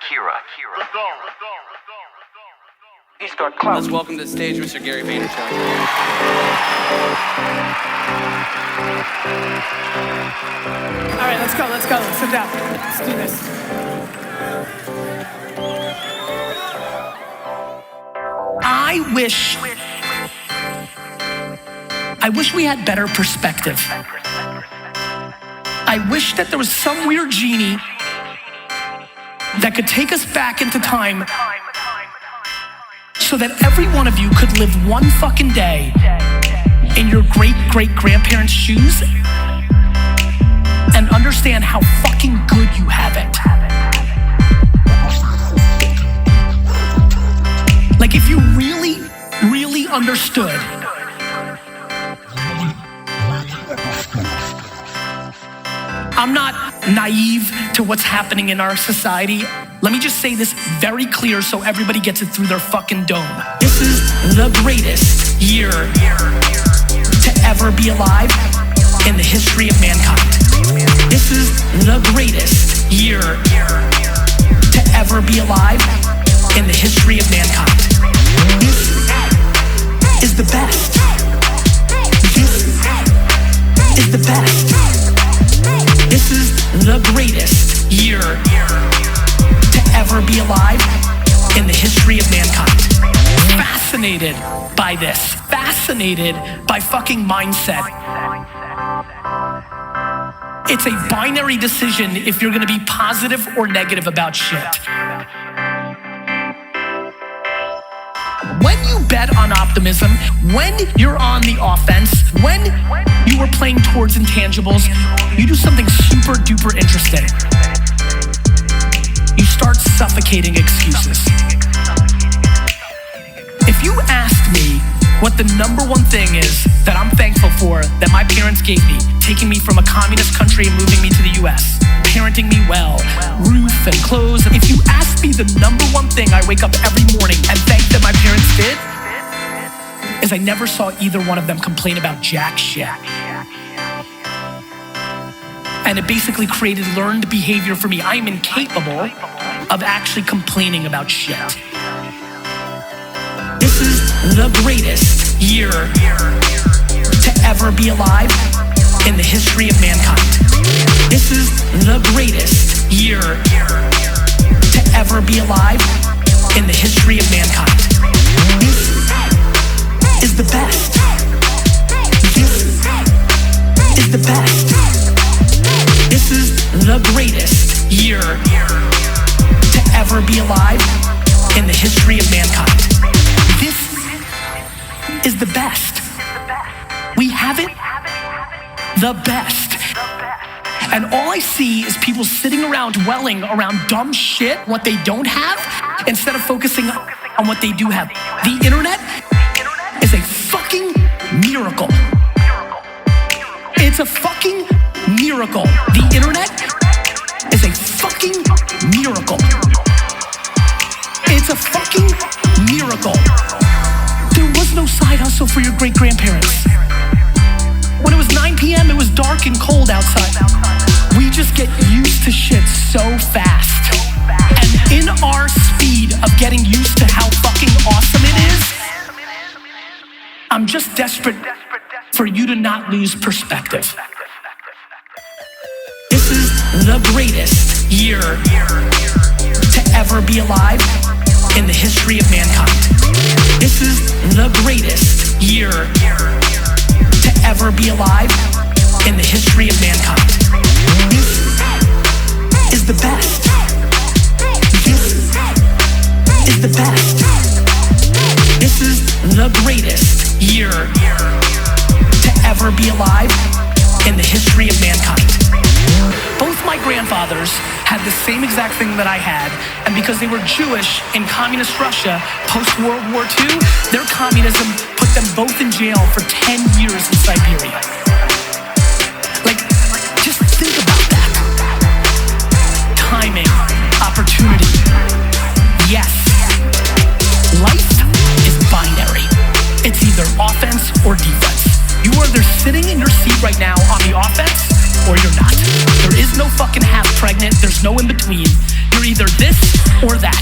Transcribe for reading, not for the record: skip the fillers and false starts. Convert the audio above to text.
Akira. He's got clout. Let's welcome to the stage Mr. Gary Vaynerchuck. All right, let's go. Let's sit down. Let's do this. I wish we had better perspective. I wish that there was some weird genie that could take us back into time so that every one of you could live one fucking day in your great-great-grandparents' shoes and understand how fucking good you have it. Like if you really, really understood I'm not naive to what's happening in our society. Let me just say this very clear so everybody gets it through their fucking dome. This is the greatest year to ever be alive in the history of mankind. This is the greatest year to ever be alive in the history of mankind. This is the best. This is the best. This is the greatest year to ever be alive in the history of mankind. Fascinated by this. Fascinated by fucking mindset. It's a binary decision if you're gonna be positive or negative about shit. When you bet on optimism, when you're on the offense, when you are playing towards intangibles, you do something super duper interesting. You start suffocating excuses. If you asked me what the number one thing is that I'm thankful for that my parents gave me, taking me from a communist country and moving me to the US, parenting me well, roof and clothes. If you ask me the number one thing I wake up every morning and thank that my parents did, is I never saw either one of them complain about jack shit. And it basically created learned behavior for me. I am incapable of actually complaining about shit. This is the greatest year to ever be alive in the history of mankind. This is the greatest year to ever be alive in the history of mankind. This is the best. This is the best. This is the greatest year to ever be alive in the history of mankind. This is the best. We have it the best. And all I see is people sitting around dwelling around dumb shit, what they don't have, instead of focusing on what they do have. The internet is a fucking miracle. It's a fucking miracle. The internet is a fucking miracle. It's a fucking miracle. There was no side hustle for your great-grandparents. When it was 9 p.m., it was dark and cold outside. We just get used to shit so fast. And in our speed of getting used to how fucking awesome it is, I'm just desperate for you to not lose perspective. This is the greatest year to ever be alive in the history of mankind. This is the greatest year to ever be alive in the history of mankind. This is the best. This is the best. This is the greatest year to ever be alive in the history of mankind. Both my grandfathers had the same exact thing that I had, and because they were Jewish in communist Russia post-World War II, their communism put them both in jail for 10 years in Siberia. Like, just think about that. Timing, opportunity. Yes, life is binary. It's either offense or defense. You are either sitting in your seat right now on the offense or you're not. There is no fucking half pregnant. There's no in between. You're either this or that.